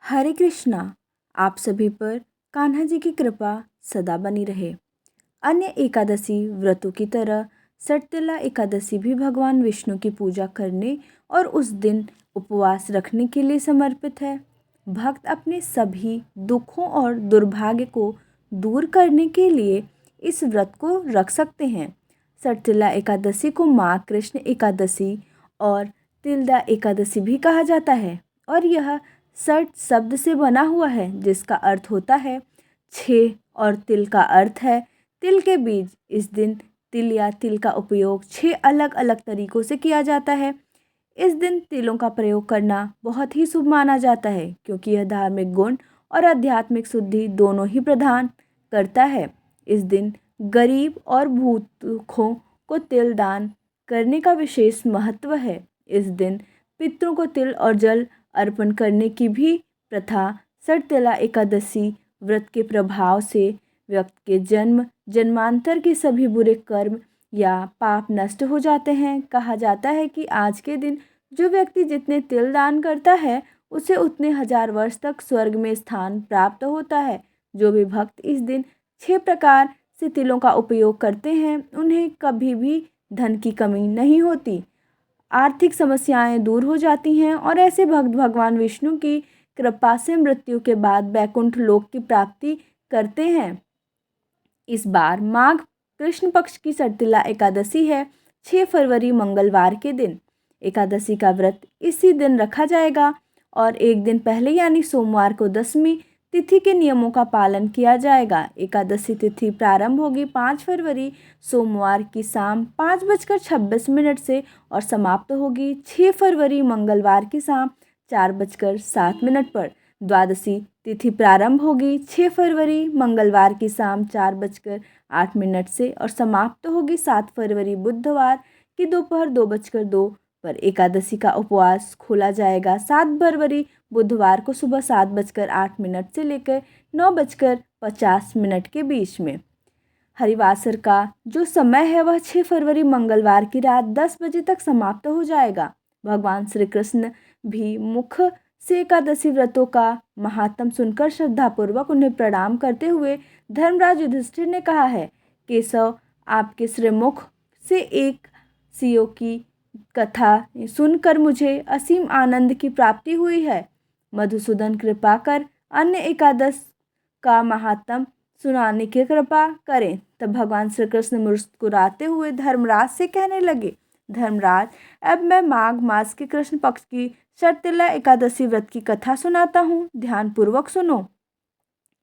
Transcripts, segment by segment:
हरे कृष्णा। आप सभी पर कान्हा जी की कृपा सदा बनी रहे। अन्य एकादशी व्रतों की तरह सटतिला एकादशी भी भगवान विष्णु की पूजा करने और उस दिन उपवास रखने के लिए समर्पित है। भक्त अपने सभी दुखों और दुर्भाग्य को दूर करने के लिए इस व्रत को रख सकते हैं। सटतिला एकादशी को माँ कृष्ण एकादशी और तिलदा एकादशी भी कहा जाता है और यह सट शब्द से बना हुआ है जिसका अर्थ होता है 6 और तिल का अर्थ है तिल के बीज। इस दिन तिल या तिल का उपयोग 6 अलग अलग तरीकों से किया जाता है। इस दिन तिलों का प्रयोग करना बहुत ही शुभ माना जाता है क्योंकि यह धार्मिक गुण और आध्यात्मिक शुद्धि दोनों ही प्रदान करता है। इस दिन गरीब और भूखों को तिल दान करने का विशेष महत्व है। इस दिन पितरों को तिल और जल अर्पण करने की भी प्रथा सटतिला एकादशी व्रत के प्रभाव से व्यक्ति के जन्म जन्मांतर के सभी बुरे कर्म या पाप नष्ट हो जाते हैं। कहा जाता है कि आज के दिन जो व्यक्ति जितने तिल दान करता है उसे उतने 1000 वर्ष तक स्वर्ग में स्थान प्राप्त होता है। जो भी भक्त इस दिन 6 प्रकार से तिलों का उपयोग करते हैं उन्हें कभी भी धन की कमी नहीं होती, आर्थिक समस्याएं दूर हो जाती हैं और ऐसे भक्त भगवान विष्णु की कृपा से मृत्यु के बाद वैकुंठ लोक की प्राप्ति करते हैं। इस बार माघ कृष्ण पक्ष की सटतिला एकादशी है 6 फरवरी मंगलवार के दिन। एकादशी का व्रत इसी दिन रखा जाएगा और एक दिन पहले यानी सोमवार को दशमी तिथि के नियमों का पालन किया जाएगा। एकादशी तिथि प्रारंभ होगी 5 फरवरी सोमवार की शाम 5:26 से और समाप्त होगी 6 फरवरी मंगलवार की शाम 4:07 पर। द्वादशी तिथि प्रारंभ होगी 6 फरवरी मंगलवार की शाम 4:08 से और समाप्त होगी 7 फरवरी बुधवार की दोपहर 2:02 पर। एकादशी का उपवास खोला जाएगा 7 फरवरी बुधवार को सुबह 7:08 से लेकर 9:50 के बीच में। हरिवासर का जो समय है वह 6 फरवरी मंगलवार की रात 10 बजे तक समाप्त हो जाएगा। भगवान श्री कृष्ण भी मुख से एकादशी व्रतों का महात्म सुनकर श्रद्धापूर्वक उन्हें प्रणाम करते हुए धर्मराज युधिष्ठिर ने कहा है, केशव आपके श्रीमुख से एक सियों की कथा सुनकर मुझे असीम आनंद की प्राप्ति हुई है। मधुसूदन कृपा कर अन्य एकादश का महात्म सुनाने की कृपा करें। तब भगवान श्री कृष्ण मुस्कुराते हुए धर्मराज से कहने लगे, धर्मराज अब मैं माघ मास के कृष्ण पक्ष की सटतिला एकादशी व्रत की कथा सुनाता हूँ, ध्यानपूर्वक सुनो।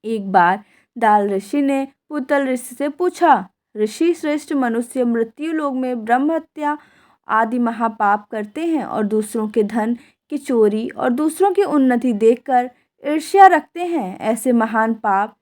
एक बार दाल ऋषि ने पुतल ऋषि से पूछा, ऋषि श्रेष्ठ मनुष्य मृत्यु लोक में ब्रह्म हत्या आदि महापाप करते हैं और दूसरों के धन की चोरी और दूसरों की उन्नति देखकर ईर्ष्या रखते हैं। ऐसे महान पाप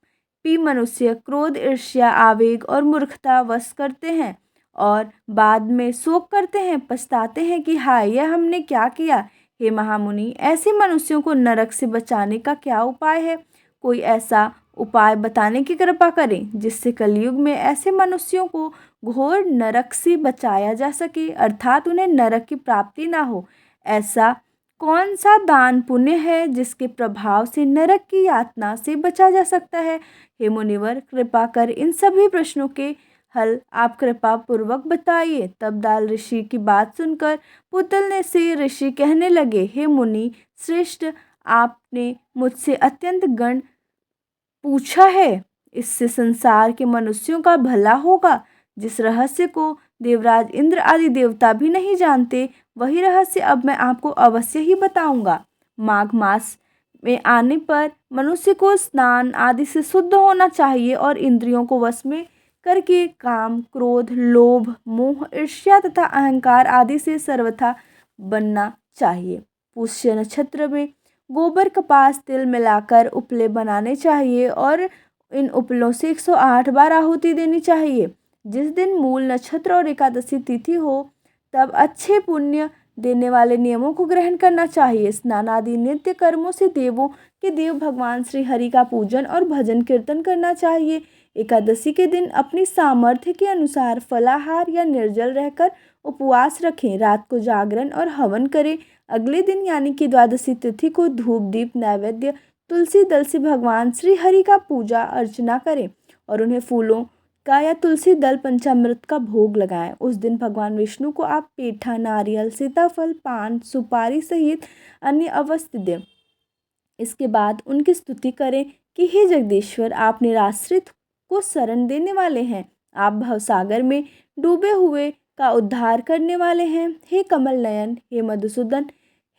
भी मनुष्य क्रोध ईर्ष्या आवेग और मूर्खता वश करते हैं और बाद में शोक करते हैं, पछताते हैं कि हाय यह हमने क्या किया। हे महामुनि, ऐसे मनुष्यों को नरक से बचाने का क्या उपाय है? कोई ऐसा उपाय बताने की कृपा करें जिससे कलयुग में ऐसे मनुष्यों को घोर नरक से बचाया जा सके, अर्थात उन्हें नरक की प्राप्ति ना हो। ऐसा कौन सा दान पुण्य है जिसके प्रभाव से नरक की यातना से बचा जा सकता है? हे मुनिवर, कृपा कर इन सभी प्रश्नों के हल आप कृपा पूर्वक बताइए। तब दाल ऋषि की बात सुनकर पुतल ने से ऋषि कहने लगे, हे मुनि श्रेष्ठ, आपने मुझसे अत्यंत गण पूछा है, इससे संसार के मनुष्यों का भला होगा। जिस रहस्य को देवराज इंद्र आदि देवता भी नहीं जानते वही रहस्य अब मैं आपको अवश्य ही बताऊंगा। माघ मास में आने पर मनुष्य को स्नान आदि से शुद्ध होना चाहिए और इंद्रियों को वश में करके काम क्रोध लोभ मोह ईर्ष्या तथा अहंकार आदि से सर्वथा बनना चाहिए। पुष्य नक्षत्र में गोबर कपास तिल मिलाकर उपले बनाने चाहिए और इन उपलों से 108 बार आहुति देनी चाहिए। जिस दिन मूल नक्षत्र और एकादशी तिथि हो तब अच्छे पुण्य देने वाले नियमों को ग्रहण करना चाहिए। स्नान आदि नित्य कर्मों से देवों के देव भगवान श्री हरि का पूजन और भजन कीर्तन करना चाहिए। एकादशी के दिन अपनी सामर्थ्य के अनुसार फलाहार या निर्जल रहकर उपवास रखें, रात को जागरण और हवन करें। अगले दिन यानी कि द्वादशी तिथि को धूप दीप नैवेद्य तुलसी दल से भगवान श्री हरि का पूजा अर्चना करें और उन्हें फूलों का या तुलसी दल पंचामृत का भोग लगाएं। उस दिन भगवान विष्णु को आप पेठा, नारियल, सीताफल, पान, सुपारी सहित अन्य अवश्य दें। इसके बाद उनकी स्तुति करें कि हे जगदीश्वर, आप निराश्रित को शरण देने वाले हैं, आप भवसागर में डूबे हुए का उद्धार करने वाले हैं। हे कमल नयन, हे मधुसूदन,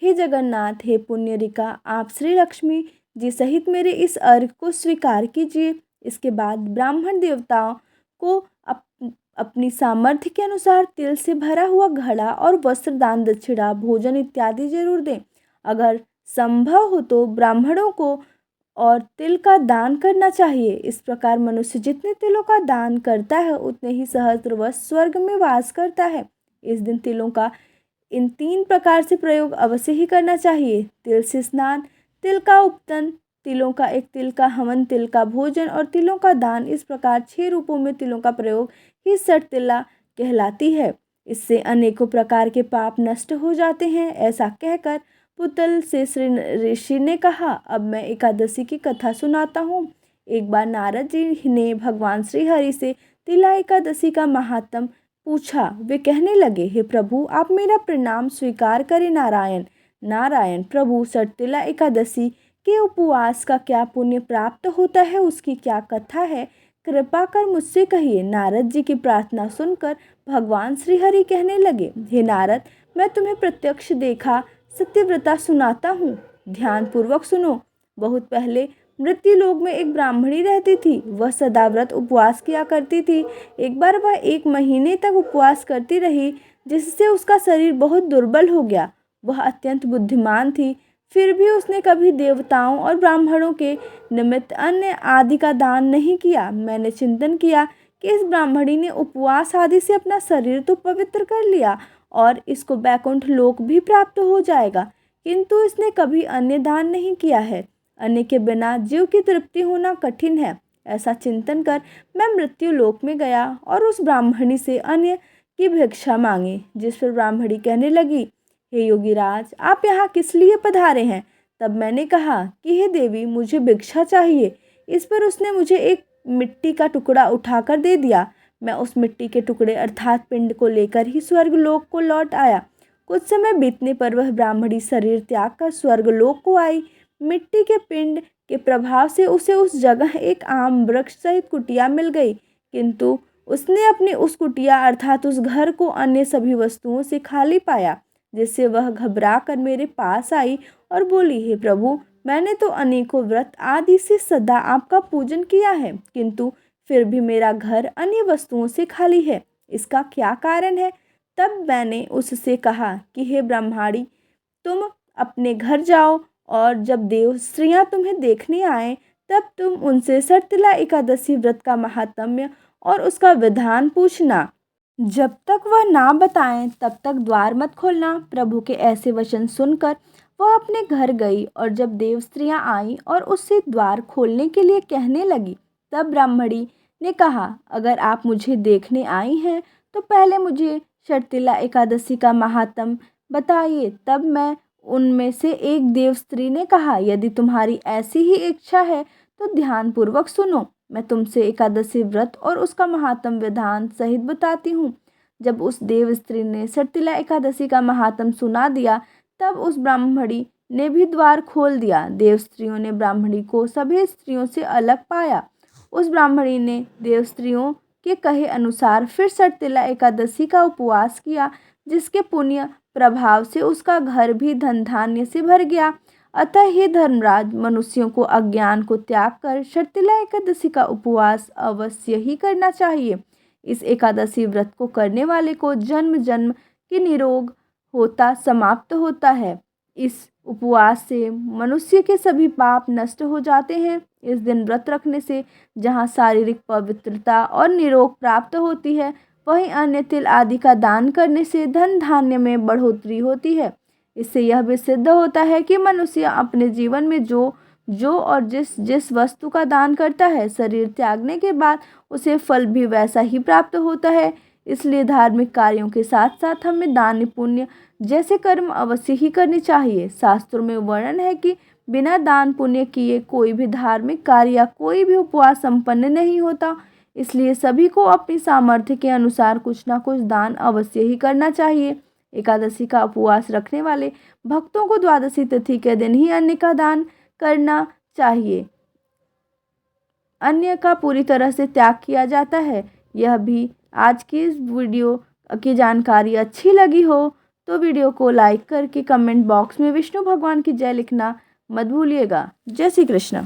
हे जगन्नाथ, हे पुण्यरिका, आप श्री लक्ष्मी जी सहित मेरे इस अर्घ को स्वीकार कीजिए। इसके बाद ब्राह्मण देवताओं को अपनी सामर्थ्य के अनुसार तिल से भरा हुआ घड़ा और वस्त्र, दान दक्षिणा, भोजन इत्यादि जरूर दें। अगर संभव हो तो ब्राह्मणों को और तिल का दान करना चाहिए। इस प्रकार मनुष्य जितने तिलों का दान करता है उतने ही सहस्त्रवर्ष स्वर्ग में वास करता है। इस दिन तिलों का इन 3 प्रकार से प्रयोग अवश्य ही करना चाहिए। तिल से स्नान, तिल का उपतन, तिलों का एक तिल का हवन, तिल का भोजन और तिलों का दान। इस प्रकार 6 रूपों में तिलों का प्रयोग ही षटतिला कहलाती है। इससे अनेकों प्रकार के पाप नष्ट हो जाते हैं। ऐसा कहकर पुतल से श्री ऋषि ने कहा, अब मैं एकादशी की कथा सुनाता हूँ। एक बार नारद जी ने भगवान श्री हरि से तिला एकादशी का महात्म पूछा। वे कहने लगे, हे प्रभु, आप मेरा प्रणाम स्वीकार करें। नारायण नारायण प्रभु, षटतिला एकादशी के उपवास का क्या पुण्य प्राप्त होता है, उसकी क्या कथा है, कृपा कर मुझसे कहिए। नारद जी की प्रार्थना सुनकर भगवान श्री हरि कहने लगे, हे नारद, मैं तुम्हें प्रत्यक्ष देखा सत्यव्रता सुनाता हूँ, ध्यान पूर्वक सुनो। बहुत पहले मृत्यु लोक में एक ब्राह्मणी रहती थी। वह सदा व्रत उपवास किया करती थी। एक बार वह 1 महीने तक उपवास करती रही, जिससे उसका शरीर बहुत दुर्बल हो गया। वह अत्यंत बुद्धिमान थी, फिर भी उसने कभी देवताओं और ब्राह्मणों के निमित्त अन्न आदि का दान नहीं किया। मैंने चिंतन किया कि इस ब्राह्मणी ने उपवास आदि से अपना शरीर तो पवित्र कर लिया और इसको वैकुंठ लोक भी प्राप्त हो जाएगा, किंतु इसने कभी अन्य दान नहीं किया है। अन्न के बिना जीव की तृप्ति होना कठिन है। ऐसा चिंतन कर मैं मृत्यु लोक में गया और उस ब्राह्मणी से अन्न की भिक्षा मांगी। जिस पर ब्राह्मणी कहने लगी, हे योगीराज, आप यहाँ किस लिए पधारे हैं? तब मैंने कहा कि हे देवी, मुझे भिक्षा चाहिए। इस पर उसने मुझे एक मिट्टी का टुकड़ा उठाकर दे दिया। मैं उस मिट्टी के टुकड़े अर्थात पिंड को लेकर ही स्वर्गलोक को लौट आया। कुछ समय बीतने पर वह ब्राह्मणी शरीर त्याग कर स्वर्गलोक को आई। मिट्टी के पिंड के प्रभाव से उसे उस जगह एक आम वृक्ष सहित कुटिया मिल गई, किंतु उसने अपनी उस कुटिया अर्थात उस घर को अन्य सभी वस्तुओं से खाली पाया, जिससे वह घबरा कर मेरे पास आई और बोली, हे प्रभु, मैंने तो अनेकों व्रत आदि से सदा आपका पूजन किया है, किंतु फिर भी मेरा घर अन्य वस्तुओं से खाली है। इसका क्या कारण है? तब मैंने उससे कहा कि हे ब्रह्माणी, तुम अपने घर जाओ और जब देव स्त्रियां तुम्हें देखने आए तब तुम उनसे षटतिला एकादशी व्रत का महात्म्य और उसका विधान पूछना। जब तक वह ना बताएं तब तक द्वार मत खोलना। प्रभु के ऐसे वचन सुनकर वह अपने घर गई और जब देव स्त्रियां आईं और उससे द्वार खोलने के लिए कहने लगी, तब ब्राह्मणी ने कहा, अगर आप मुझे देखने आई हैं तो पहले मुझे षटतिला एकादशी का महात्म बताइए। तब मैं उनमें से एक देव स्त्री ने कहा, यदि तुम्हारी ऐसी ही इच्छा है तो ध्यानपूर्वक सुनो। मैं तुमसे एकादशी व्रत और उसका महात्म विधान सहित बताती हूँ। जब उस देव स्त्री ने षटतिला एकादशी का महात्म सुना दिया तब उस ब्राह्मणी ने भी द्वार खोल दिया। देव स्त्रियों ने ब्राह्मणी को सभी स्त्रियों से अलग पाया। उस ब्राह्मणी ने देव स्त्रियों के कहे अनुसार फिर षटतिला एकादशी का उपवास किया, जिसके पुण्य प्रभाव से उसका घर भी धन धान्य से भर गया। अतः हे धर्मराज, मनुष्यों को अज्ञान को त्याग कर षटतिला एकादशी का उपवास अवश्य ही करना चाहिए। इस एकादशी व्रत को करने वाले को जन्म जन्म की निरोग होता समाप्त होता है। इस उपवास से मनुष्य के सभी पाप नष्ट हो जाते हैं। इस दिन व्रत रखने से जहाँ शारीरिक पवित्रता और निरोग प्राप्त होती है, वहीं अन्य तिल आदि का दान करने से धन धान्य में बढ़ोतरी होती है। इससे यह भी सिद्ध होता है कि मनुष्य अपने जीवन में जो और जिस जिस वस्तु का दान करता है, शरीर त्यागने के बाद उसे फल भी वैसा ही प्राप्त होता है। इसलिए धार्मिक कार्यों के साथ साथ हमें दान पुण्य जैसे कर्म अवश्य ही करने चाहिए। शास्त्रों में वर्णन है कि बिना दान पुण्य किए कोई भी धार्मिक कार्य या कोई भी उपवास संपन्न नहीं होता। इसलिए सभी को अपनी सामर्थ्य के अनुसार कुछ ना कुछ दान अवश्य ही करना चाहिए। एकादशी का उपवास रखने वाले भक्तों को द्वादशी तिथि के दिन ही अन्न का दान करना चाहिए। अन्न का पूरी तरह से त्याग किया जाता है। यह भी आज की इस वीडियो की जानकारी अच्छी लगी हो तो वीडियो को लाइक करके कमेंट बॉक्स में विष्णु भगवान की जय लिखना मत भूलिएगा। जय श्री कृष्ण।